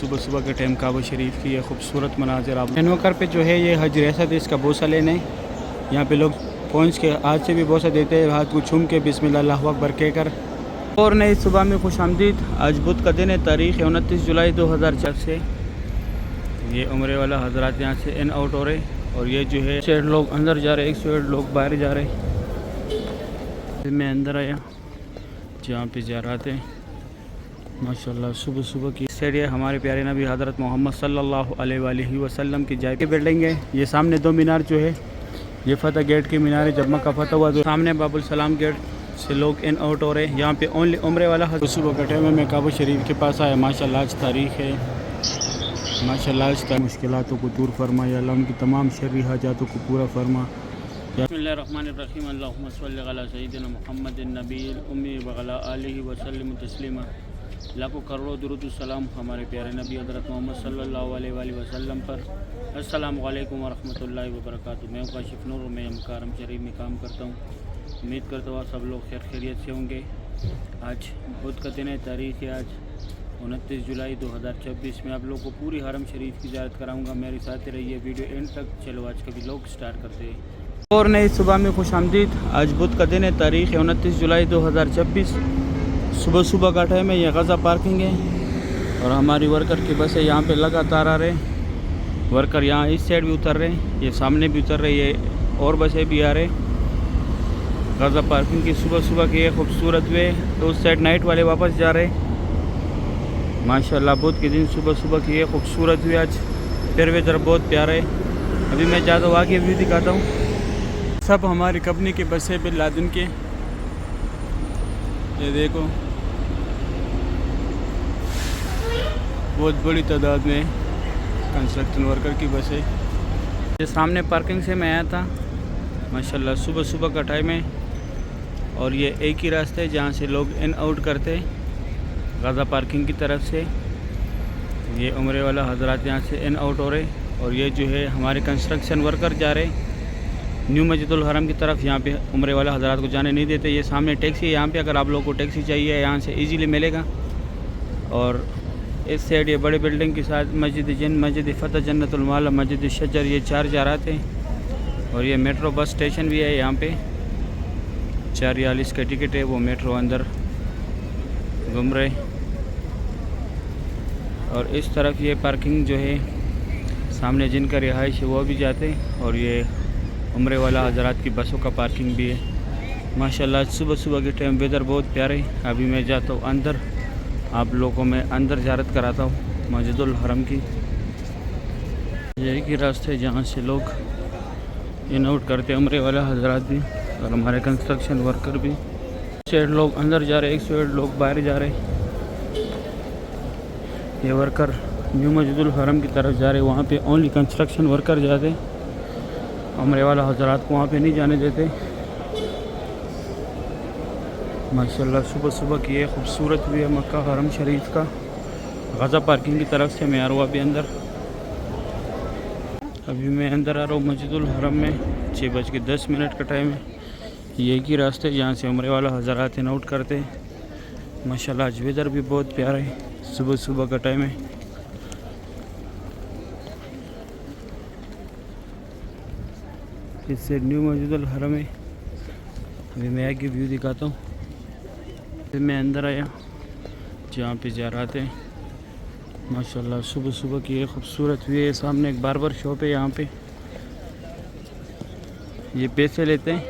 صبح صبح کے ٹائم کعبہ شریف کی یہ خوبصورت مناظر آپ انوکر پہ جو ہے یہ حج ریاست اس کا بوسہ لینے یہاں پہ لوگ پہنچ کے ہاتھ سے بھی بوسہ دیتے ہیں، ہاتھ کو چھوم کے بسم اللہ اللہ اکبر کہہ کر. اور نئی صبح میں خوش آمدید. آج بدھ کا دن ہے، تاریخ 29 جولائی 2004 سے یہ عمرے والا حضرات یہاں سے ان آؤٹ ہو رہے اور یہ جو ہے 100 لوگ اندر جا رہے، 100 لوگ باہر جا رہے. میں اندر آیا جہاں پہ زیارات ہیں ماشاءاللہ صبح صبح کی. سیڈ ہے ہمارے پیارے نبی حضرت محمد صلی اللہ علیہ وآلہ وسلم کی جائے کی بلڈنگ ہے. یہ سامنے دو مینار جو ہے یہ فتح گیٹ کی مینار ہے، جب مکہ فتح ہوا تو سامنے باب السلام گیٹ سے لوگ ان آؤٹ ہو رہے ہیں. یہاں پہ اونلی عمرے والا صبح کا ٹائم میں کعبہ شریف کے پاس آیا. ماشاءاللہ آج تاریخ ہے، ماشاءاللہ آج مشکلاتوں کو دور فرما، یا اللہ ان کی تمام شرعی حاجاتوں کو پورا فرما. بسم اللہ الرحمن الرحیم. اللہم صلی علی سیدنا محمد النبی الامی وعلی آلہ وسلم تسلیما. لاکھوں کروڑوں درود السلام ہمارے پیارے نبی حضرت محمد صلی اللہ علیہ وآلہ وسلم پر. السلام علیکم ورحمۃ اللہ وبرکاتہ. میں کاشف نور، میں مکارم شریف میں کام کرتا ہوں. امید کرتا ہوں سب لوگ خیر خیریت سے ہوں گے. آج بدھ کا دن ہے، تاریخ ہے آج 29 جولائی 2026. میں آپ لوگ کو پوری حرم شریف کی زیارت کراؤں گا. میرے ساتھ رہیے ویڈیو اینڈ تک. چلو آج کا بھی لوگ سٹارٹ کرتے ہیں. اور نئی صبح میں خوش آمدید. آج بدھ کا دن ہے، تاریخ 29 جولائی 2026. صبح صبح کا ٹائم ہے. یہ غزہ پارکنگ ہے اور ہماری ورکر کی بس ہے یہاں پہ لگاتار آ رہے. ورکر یہاں اس سائڈ بھی اتر رہے ہیں، یہ سامنے بھی اتر رہے، یہ اور بسیں بھی آ رہے. غزہ پارکنگ کی صبح صبح کی یہ خوبصورت وے. تو اس سائڈ نائٹ والے واپس جا رہے. ماشاءاللہ بدھ کے دن صبح صبح کی یہ خوبصورت وے. آج پھر ویدر بہت پیارا ہے. ابھی میں جاتا ہوں آگے ویو دکھاتا ہوں. سب ہماری کمپنی کے بسیں بن لادن کے. یہ دیکھو بہت بڑی تعداد میں کنسٹرکشن ورکر کی بسیں. یہ سامنے پارکنگ سے میں آیا تھا. ماشاءاللہ صبح صبح کا ٹائم ہے اور یہ ایک ہی راستہ ہے جہاں سے لوگ ان آؤٹ کرتے غزہ پارکنگ کی طرف سے. یہ عمرے والا حضرات یہاں سے ان آؤٹ ہو رہے اور یہ جو ہے ہمارے کنسٹرکشن ورکر جا رہے نیو مسجد الحرم کی طرف. یہاں پہ عمرے والا حضرات کو جانے نہیں دیتے. یہ سامنے ٹیکسی ہے، یہاں پہ اگر آپ لوگوں کو ٹیکسی چاہیے یہاں سے ایزیلی ملے گا. اور اس سائڈ یہ بڑے بلڈنگ کے ساتھ مسجد جن، مسجد فتح جنت المعلی، مسجد شجر، یہ 4 زیارات ہیں. اور یہ میٹرو بس اسٹیشن بھی ہے یہاں پہ. 4.40 کا ٹکٹ ہے. وہ میٹرو اندر گھوم رہے. اور اس طرف یہ پارکنگ جو ہے سامنے جن کا رہائش ہے وہ بھی جاتے. اور یہ عمرے والا حضرات کی بسوں کا پارکنگ بھی ہے. ماشاءاللہ صبح صبح کے ٹائم ویدر بہت پیارے. ابھی میں جاتا ہوں اندر، آپ لوگوں میں اندر زیارت کراتا ہوں مسجد الحرم کی. یہی کی راستے جہاں سے لوگ ان آؤٹ کرتے عمرے والا حضرات بھی اور ہمارے کنسٹرکشن ورکر بھی. 100 لوگ اندر جا رہے، 100 لوگ باہر جا رہے. یہ ورکر نیو مسجد الحرم کی طرف جا رہے. وہاں پہ اونلی کنسٹرکشن ورکر جاتے، عمرے والا حضرات کو وہاں پہ نہیں جانے دیتے. ماشاءاللہ صبح صبح کی یہ خوبصورت بھی ہے مکہ حرم شریف کا. غزہ پارکنگ کی طرف سے میں آ رہا ہوں ابھی اندر. ابھی میں اندر آ رہا ہوں مسجد الحرم میں. 6:10 کا ٹائم ہے. یہ کی راستے جہاں سے عمرے والا حضرات ان آؤٹ کرتے. ماشاءاللہ آج ویدر بھی بہت پیارا ہے. صبح صبح کا ٹائم ہے. اس سے نیو مسجد الحرم ہے. ابھی میں آگے ویو دکھاتا ہوں. میں اندر آیا جہاں پہ زیارات ہیں. ماشاءاللہ صبح صبح کی یہ خوبصورت ویو ہے. سامنے ایک باربر شاپ ہے. یہاں پہ یہ پیسے لیتے ہیں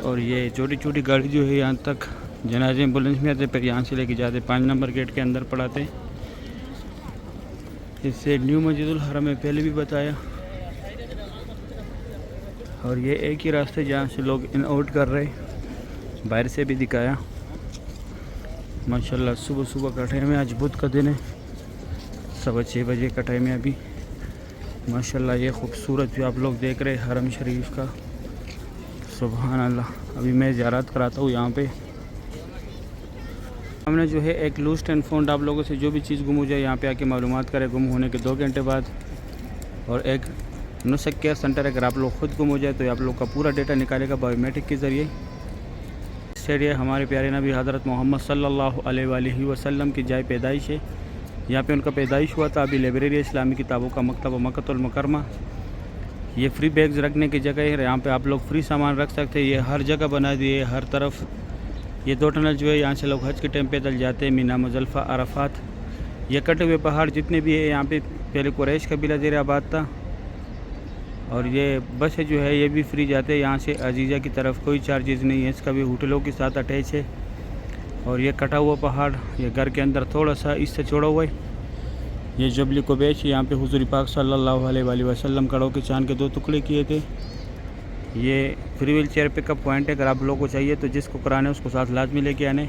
اور یہ چھوٹی چھوٹی گاڑی جو ہے یہاں تک جنازے ایمبولینس میں آتے، پھر یہاں سے لے کے جاتے 5 نمبر گیٹ کے اندر پڑھاتے. اس سے نیو مسجد الحرم میں پہلے بھی بتایا. اور یہ ایک ہی راستے جہاں سے لوگ ان آؤٹ کر رہے، باہر سے بھی دکھایا. ماشاءاللہ صبح صبح کا ٹائم ہے. آج بدھ کا دن ہے. 6:15 بجے کا ٹائم ہے ابھی. ماشاءاللہ یہ خوبصورت بھی آپ لوگ دیکھ رہے حرم شریف کا. سبحان اللہ. ابھی میں زیارت کراتا ہوں یہاں پہ. ہم نے جو ہے ایک لوسٹ اینڈ فاؤنڈ، آپ لوگوں سے جو بھی چیز گم ہو جائے یہاں پہ آ کے معلومات کرے گم ہونے کے 2 گھنٹے بعد. اور ایک نسخ کیئر سینٹر، اگر آپ لوگ خود گم ہو جائے تو آپ لوگ کا پورا ڈیٹا نکالے گا بایو میٹرک کے ذریعے. سائڈ یہ ہمارے پیارے نبی حضرت محمد صلی اللہ علیہ وآلہ وسلم کی جائے پیدائش ہے. یہاں پہ ان کا پیدائش ہوا تھا. ابھی لائبریری اسلامی کتابوں کا مکتبہ مکۃ المکرمہ. یہ فری بیگز رکھنے کی جگہ ہے. یہاں پہ آپ لوگ فری سامان رکھ سکتے ہیں. یہ ہر جگہ بنا دیے ہر طرف. یہ 2 ٹنل جو ہے یہاں سے لوگ حج کے ٹائم پیدل جاتے ہیں. مینا مزدلفہ عرفات. یہ کٹے ہوئے پہاڑ جتنے بھی ہیں یہاں پہ پہلے قریش قبیلہ زیر آباد تھا. اور یہ بس جو ہے یہ بھی فری جاتے ہیں یہاں سے عزیزہ کی طرف. کوئی چارجز نہیں ہے. اس کا بھی ہوٹلوں کے ساتھ اٹیچ ہے. اور یہ کٹا ہوا پہاڑ یہ گھر کے اندر تھوڑا سا اس سے چھوڑا ہوا ہے. یہ جبل قبیش. یہاں پہ حضور پاک صلی اللہ علیہ وآلہ وسلم کڑوں کے چاند کے 2 ٹکڑے کیے تھے. یہ فری ویل چیئر پک اپ پوائنٹ ہے. اگر آپ لوگوں کو چاہیے تو جس کو کرانا ہے اس کو ساتھ لازمی لے کے آنے.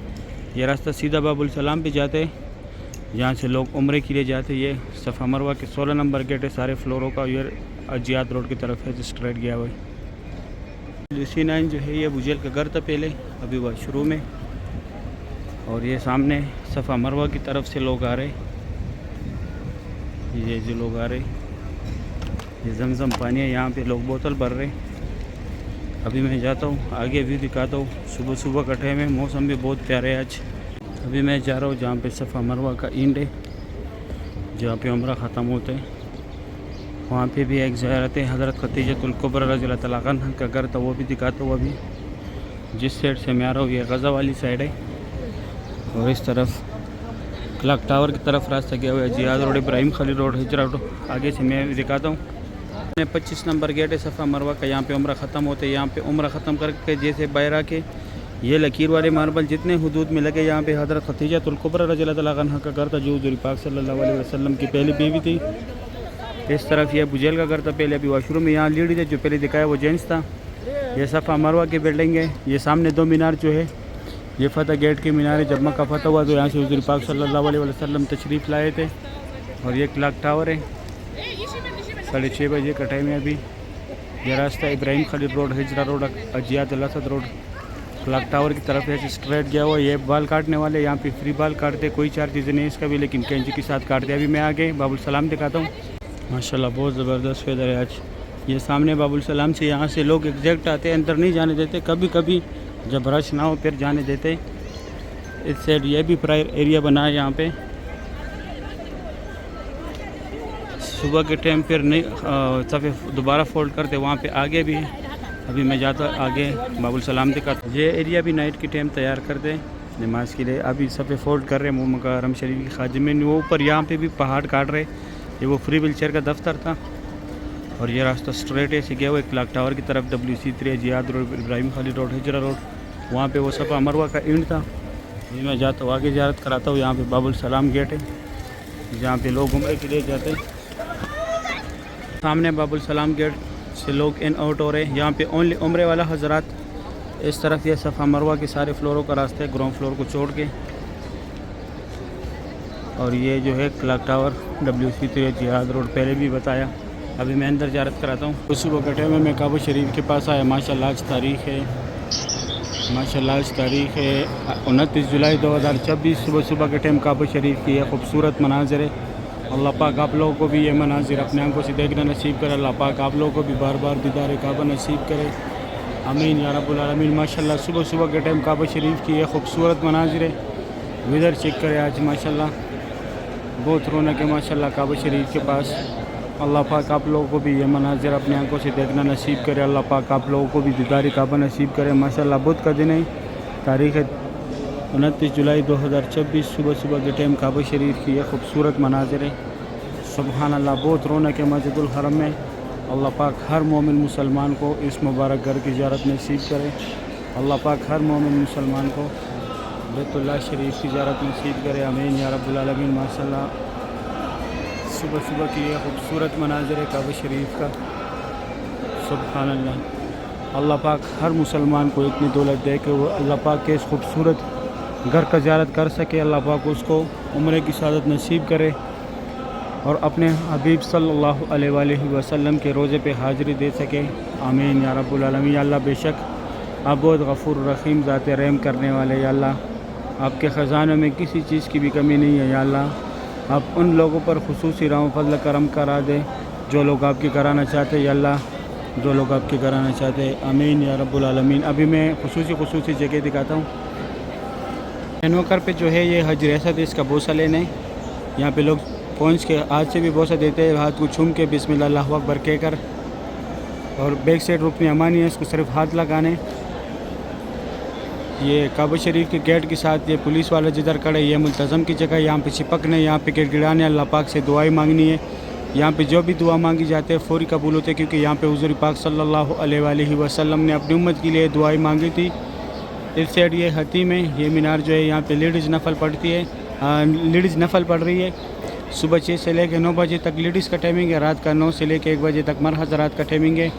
یہ راستہ سیدھا باب السلام پہ جاتے ہیں. یہاں سے لوگ عمرے کے لیے جاتے. یہ صفا مروہ کے 16 نمبر گیٹ ہے سارے فلوروں کا. یہ اجیات روڈ کی طرف ہے جو اسٹریٹ گیا ہوا ہے. C9 جو ہے یہ ابو جہل کا گھر تھا پہلے. ابھی وہ شروع میں. اور یہ سامنے صفا مروہ کی طرف سے لوگ آ رہے. یہ جو لوگ آ رہے یہ زمزم پانی ہے. یہاں پہ لوگ بوتل بھر رہے. ابھی میں جاتا ہوں آگے بھی دکھاتا ہوں. صبح صبح کا ٹائم ہے. موسم بھی بہت پیارا ہے آج. ابھی میں جا رہا ہوں جہاں پہ صفا مروہ کا اینڈ ہے جہاں پہ عمرہ ختم ہوتا ہے. وہاں پہ بھی ایک زیارت ہے حضرت ختیجۃ الکبریٰ رضی اللہ تعالیٰ عنہ کا گھر تھا. وہ بھی دکھاتا ہوں. ابھی جس سائڈ سے میں آ رہا ہوں یہ غزہ والی سائڈ ہے. اور اس طرف کلاک ٹاور کی طرف راستہ گیا ہوا ہے. جہاد روڈ ابراہیم خلیل روڈ ہجرا روڈ. آگے سے میں دکھاتا ہوں. 25 نمبر گیٹ ہے صفا مروہ کا. یہاں پہ عمرہ ختم ہوتے. یہاں پہ عمرہ ختم کر کے جیسے باہر آ کے یہ لکیر والے ماربل جتنے حدود میں لگے. یہاں پہ حضرت ختیجۃ الکبریٰ رضی اللہ تعالیٰ عنہ کا گھر تھا جو حضور پاک صلی اللہ علیہ وسلم کی پہلی بیوی تھی. اس طرف یہ ابو جہل کا گھر تھا پہلے. ابھی واش روم میں یہاں لیڈی تھے جو پہلے دکھایا وہ جینٹس تھا. یہ صفا مروہ کی بلڈنگ ہے. یہ سامنے 2 مینار جو ہے یہ فتح گیٹ کی مینار ہے. جب مکہ فتح ہوا تو یہاں سے حضور پاک صلی اللہ علیہ وسلم تشریف لائے تھے. اور یہ کلاک ٹاور ہے. 6:30 بجے کا ٹائم ہے ابھی. یہ راستہ Ibrahim Khalil road Hijra road Ajyad الاسد روڈ کلاک ٹاور کی طرف ہے اسٹریٹ گیا ہوا. یہ بال کاٹنے والے یہاں پہ فری بال کاٹتے. کوئی چارجز نہیں اس کا بھی لیکن کینچی کے ساتھ کاٹتے. ابھی میں آگے باب السلام دکھاتا ہوں. ماشاءاللہ بہت زبردست ویدر ہے آج. یہ سامنے باب السلام سے یہاں سے لوگ ایگزیکٹ آتے ہیں. اندر نہیں جانے دیتے. کبھی کبھی جب رش نہ ہو پھر جانے دیتے. اس سائڈ یہ بھی پرائر ایریا بنا ہے. یہاں پہ صبح کے ٹائم پھر نہیں صفحے دوبارہ فولڈ کرتے. وہاں پہ آگے بھی ابھی میں جاتا آگے باب السلام دکھاتا. یہ ایریا بھی نائٹ کی ٹائم تیار کرتے نماز کے لیے. ابھی صفحے فولڈ کر رہے ہیں مکہ حرم شریف کی خاجہ میں. وہ اوپر یہاں پہ بھی پہاڑ کاٹ رہے. یہ وہ فری ویل چیئر کا دفتر تھا. اور یہ راستہ اسٹریٹ سے گیا ہوا ہے کلاک ٹاور کی طرف. WC3 جہاد روڈ ابراہیم خلیل روڈ ہجرا روڈ. وہاں پہ وہ صفا مروہ کا اینڈ تھا. ابھی میں جاتا ہوں آگے زیارت کراتا ہوں. یہاں پہ باب السلام گیٹ ہے جہاں پہ لوگ عمرے کے لیے جاتے ہیں. سامنے باب السلام گیٹ سے لوگ ان آؤٹ ہو رہے ہیں. یہاں پہ اونلی عمرے والا حضرات. اس طرف یہ صفا مروہ کے سارے فلوروں کا راستہ ہے گراؤنڈ فلور کو چھوڑ کے. اور یہ جو ہے کلاک ٹاور WC3 جہاد روڈ پہلے بھی بتایا. ابھی میں اندر زیارت کراتا ہوں. اس صبح کے ٹائم میں کعبہ شریف کے پاس آیا. ماشاءاللہ آج تاریخ ہے 29 جولائی 2024. صبح صبح کے ٹائم کعبہ شریف کی یہ خوبصورت مناظر ہے. اللہ پاک آپ لوگوں کو بھی یہ مناظر اپنے آنکھوں سے دیکھنا نصیب کرے. اللہ پاک آپ لوگوں کو بھی بار بار دیدار کعبہ نصیب کرے. آمین یا رب العالمین. ماشاءاللہ صبح صبح کے ٹائم کعبہ شریف کی یہ خوبصورت مناظر ہے. ویدر چیک کرے آج ماشاءاللہ بہت رونق ہے ماشاءاللہ کعبہ شریف کے پاس. اللہ پاک آپ لوگوں کو بھی یہ مناظر اپنے آنکھوں سے دیکھنا نصیب کرے. اللہ پاک آپ لوگوں کو بھی دیدار کعبہ نصیب کرے. ماشاءاللہ بدھ کا دن ہے. تاریخ 29 جولائی 2024. صبح صبح کے ٹائم کعبہ شریف کی یہ خوبصورت مناظر ہے. سبحان اللہ بہت رونق ہے مسجد الحرم میں. اللہ پاک ہر مومن مسلمان کو اس مبارک گھر کی زیارت نصیب کرے. اللہ پاک ہر مومن مسلمان کو بیت اللہ شریف کی زیارت نصیب کرے. آمین یا رب العالمین. ماشاءاللہ صبح صبح کی یہ خوبصورت مناظر ہے کعبہ شریف کا. سبحان اللہ. اللہ پاک ہر مسلمان کو اتنی دولت دے کہ وہ اللہ پاک کے اس خوبصورت گھر کا زیارت کر سکے. اللہ پاک اس کو عمرے کی سعادت نصیب کرے اور اپنے حبیب صلی اللہ علیہ وآلہ وسلم کے روزے پہ حاضری دے سکے. آمین یا رب العالمین. یا اللہ بے شک آپ بہت غفور رحیم ذات رحم کرنے والے. یا اللہ آپ کے خزانوں میں کسی چیز کی بھی کمی نہیں ہے. یا اللہ آپ ان لوگوں پر خصوصی رحم فضل کرم کرا دے جو لوگ آپ کی کرانا چاہتے. یا اللہ جو لوگ آپ کے گھر آنا چاہتے ہیں، آمین یا رب العالمین۔ ابھی میں خصوصی جگہ دکھاتا ہوں۔ اینوکر پہ جو ہے یہ حج ریاست ہے، اس کا بوسہ لینا ہے۔ یہاں پہ لوگ پہنچ کے ہاتھ سے بھی بوسہ دیتے ہیں، ہاتھ کو چھوم کے بسم اللہ اللہ اکبر کہہ کر، اور بیک سائڈ رکن امانی ہے، اس کو صرف ہاتھ لگانے۔ یہ کعبہ شریف کے گیٹ کے ساتھ یہ پولیس والا جدھر کھڑے، یہ ملتزم کی جگہ، یہاں پہ چپکنے، یہاں پہ گڑ گڑانے، اللہ پاک سے دعائیں مانگنی ہے۔ یہاں پہ جو بھی دعا مانگی جاتے ہیں فوری قبول ہوتے ہیں، کیونکہ یہاں پہ حضور پاک صلی اللہ علیہ وآلہ وسلم نے اپنی امت کے لیے دعائیں مانگی تھی۔ اس سائڈ یہ حتیم ہے، یہ مینار جو ہے یہاں پہ لیڈیز نفل پڑھتی ہے، لیڈیز نفل پڑھ رہی ہے۔ صبح 6 سے لے کے 9 بجے تک لیڈیز کا ٹائمنگ ہے، رات کا 9 سے لے کے 1 بجے تک مرد حضرات کا ٹائمنگ ہے۔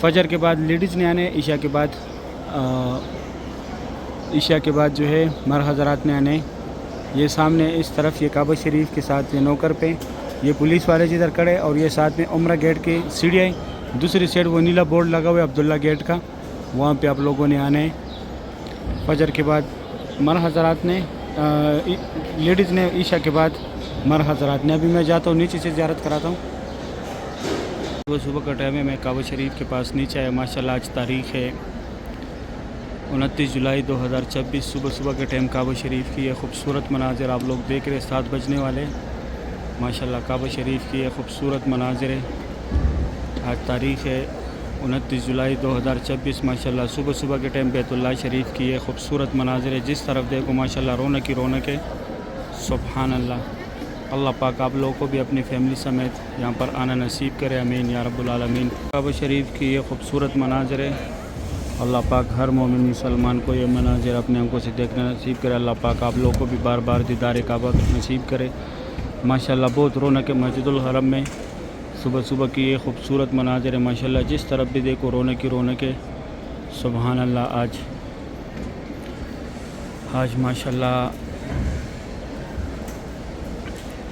فجر کے بعد لیڈیز نے آنے، عشاء کے بعد جو ہے مرد حضرات نے آنے۔ یہ سامنے اس طرف یہ کعبہ شریف کے ساتھ یہ نوکر پہ یہ پولیس والے جدھر کھڑے، اور یہ ساتھ میں عمرہ گیٹ کی سیڑھی ہے۔ دوسری سائڈ وہ نیلا بورڈ لگا ہوا ہے عبداللہ گیٹ کا، وہاں پہ آپ لوگوں نے آنے۔ فجر کے بعد مرد حضرات نے، لیڈیز نے، عشاء کے بعد مرد حضرات نے۔ ابھی میں جاتا ہوں نیچے سے زیارت کراتا ہوں۔ صبح کا ٹائم ہے، میں کعبہ شریف کے پاس نیچے آیا۔ ماشاءاللہ آج تاریخ ہے 29 جولائی 2026۔ صبح کے ٹائم کعبہ شریف کی یہ خوبصورت مناظر آپ لوگ دیکھ رہے ہیں، 7 بجنے والے۔ ماشاءاللہ کعبہ شریف کی یہ خوبصورت مناظر ہے۔ آج تاریخ ہے 29 جولائی 2026۔ ماشاءاللہ صبح کے ٹائم بیت اللہ شریف کی یہ خوبصورت مناظر ہے، جس طرف دیکھو ماشاءاللہ رونق ہی رونق ہے۔ سبحان اللہ۔ اللہ پاک آپ لوگوں کو بھی اپنی فیملی سمیت یہاں پر آنا نصیب کرے، آمین یا رب العالمین۔ کعبہ شریف کی یہ خوبصورت مناظر ہے، اللہ پاک ہر مومن مسلمان کو یہ مناظر اپنے آنکھوں سے دیکھنا نصیب کرے۔ اللہ پاک آپ لوگوں کو بھی بار بار دیدار کعبہ نصیب کرے۔ ماشاءاللہ بہت رونق ہے مسجد الحرم میں، صبح کی یہ خوبصورت مناظر ہے۔ ماشاءاللہ جس طرف بھی دیکھو رونق ہی رونق ہے۔ سبحان اللہ۔ آج ماشاءاللہ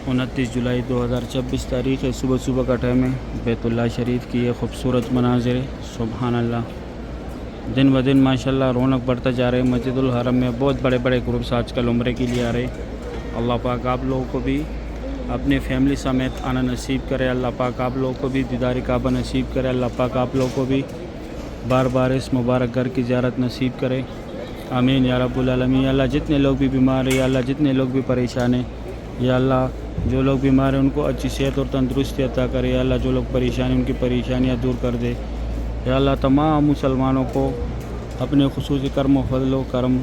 29 جولائی 2026 تاریخ ہے، صبح کا ٹائم ہے، بیت اللہ شریف کی یہ خوبصورت مناظر ہے۔ سبحان اللہ۔ دن بہ دن ماشاءاللہ رونق بڑھتا جا رہے ہیں مسجد الحرم میں۔ بہت بڑے گروپس آج کل عمرے کے لیے آ رہے ہیں۔ اللہ پاک آپ لوگوں کو بھی اپنے فیملی سمیت آنا نصیب کرے۔ اللہ پاک آپ لوگوں کو بھی دیدار کعبہ نصیب کرے۔ اللہ پاک آپ لوگوں کو بھی بار بار اس مبارک گھر کی زیارت نصیب کرے، آمین یا رب العالمین۔ یا اللہ جتنے لوگ بھی بیمار ہیں، یا اللہ جتنے لوگ بھی پریشان ہیں، یا اللہ جو لوگ بیمار ہیں ان کو اچھی صحت اور تندرستی عطا کرے۔ یا اللہ جو لوگ پریشان ہیں ان کی پریشانیاں دور کر دے۔ یا اللہ تمام مسلمانوں کو اپنے خصوصی کرم و فضل و کرم،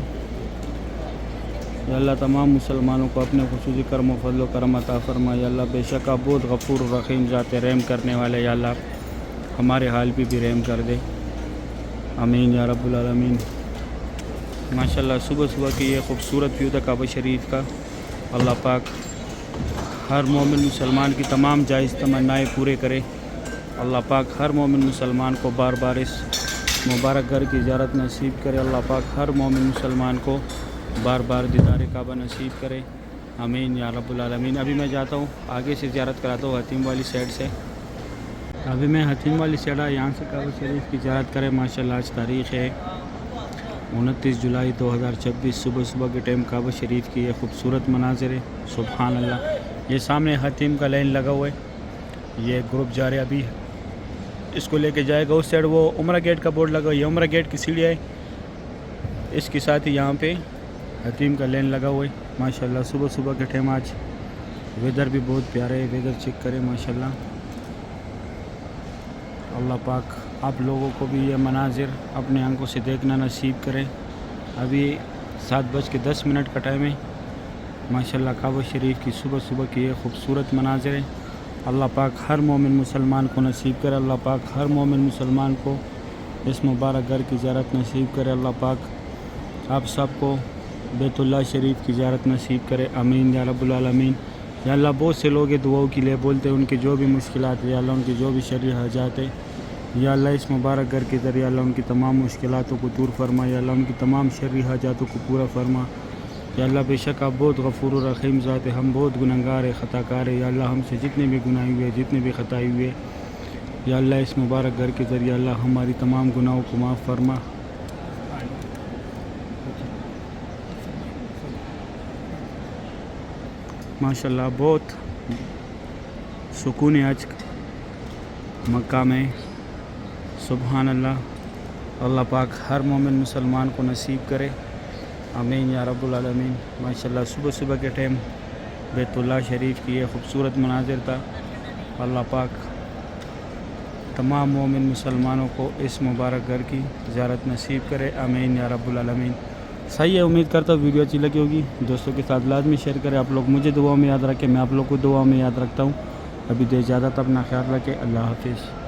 یا اللہ تمام مسلمانوں کو اپنے خصوصی کرم و فضل و کرم عطا فرما۔ یا اللہ بے شک آپ بہت غفور و رحیم ذات رحم کرنے والے، یا اللہ ہمارے حال پہ بھی رحم کر دے، آمین یا رب العالمین۔ ماشاءاللہ صبح کی یہ خوبصورت ویو تھا کعبہ شریف کا۔ اللہ پاک ہر مومن مسلمان کی تمام جائز تمنائیں پورے کرے۔ اللہ پاک ہر مومن مسلمان کو بار بار اس مبارک گھر کی زیارت نصیب کرے۔ اللہ پاک ہر مومن مسلمان کو بار بار دیدار کعبہ نصیب کرے، آمین یا رب العالمین۔ ابھی میں جاتا ہوں آگے سے زیارت کراتا ہوں حتیم والی سائڈ سے۔ ابھی میں حتیم والی سائڈ یہاں سے کعبہ شریف کی زیارت کرے۔ ماشاءاللہ آج تاریخ ہے 29 جولائی 2026۔ صبح کے ٹائم کعبہ شریف کی یہ خوبصورت مناظر ہے۔ سبحان اللہ۔ یہ سامنے حتیم کا لائن لگا ہوا ہے، یہ گروپ جا رہے ابھی اس کو لے کے جائے گا۔ اس سائڈ وہ عمرہ گیٹ کا بورڈ لگا ہوا ہے، یہ عمرہ گیٹ کی سیڑھی ہے، اس کے ساتھ ہی یہاں پہ حتیم کا لائن لگا ہوا ہے۔ ماشاءاللہ صبح کے ٹائم آج ویدر بھی بہت پیارے ہے، ویدر چیک کرے ماشاءاللہ۔ اللہ پاک آپ لوگوں کو بھی یہ مناظر اپنے آنکھوں سے دیکھنا نصیب کرے۔ ابھی 7:10 کا ٹائم ہے۔ ماشاءاللہ کعبہ شریف کی صبح کی یہ خوبصورت مناظر ہے۔ اللہ پاک ہر مومن مسلمان کو نصیب کرے۔ اللہ پاک ہر مومن مسلمان کو اس مبارک گھر کی زیارت نصیب کرے۔ اللہ پاک آپ سب کو بیت اللہ شریف کی زیارت نصیب کرے، آمین یا رب العالمین۔ یا اللہ بہت سے لوگ دعاؤں کے لیے بولتے ہیں، ان کی جو بھی مشکلات ہے، یا اللہ ان کی جو بھی شرعی حاجات ہے، یا اللہ اس مبارک گھر کے ذریعے اللہ ان کی تمام مشکلاتوں کو دور فرما، یا اللہ ان کی تمام شرعی حاجاتوں کو پورا فرما۔ یا اللہ بے شک آپ بہت غفور و رحیم ذات ہے، ہم بہت گنہگار ہیں، خطا کار ہیں۔ یا اللہ ہم سے جتنے بھی گناہ ہوئے، جتنے بھی خطائی ہوئے، یا اللہ اس مبارک گھر کے ذریعے اللہ ہماری تمام گناہوں کو معاف فرما۔ ماشاءاللہ بہت سکون ہے آج مکہ میں، سبحان اللہ. اللہ پاک ہر مومن مسلمان کو نصیب کرے, آمین یا رب العالمین. ماشاءاللہ صبح صبح کے ٹائم بیت اللہ شریف کی یہ خوبصورت مناظر تھا. اللہ پاک تمام مومن مسلمانوں کو اس مبارک گھر کی زیارت نصیب کرے, آمین یا رب العالمین. صحیح ہے, امید کرتا ہوں ویڈیو اچھی لگی ہوگی. دوستوں کے ساتھ لازمی شیئر کریں. آپ لوگ مجھے دعاؤں میں یاد رکھیں, میں آپ لوگ کو دعاؤں میں یاد رکھتا ہوں. ابھی دے اجازت, اپنا خیال رکھیں. اللہ حافظ.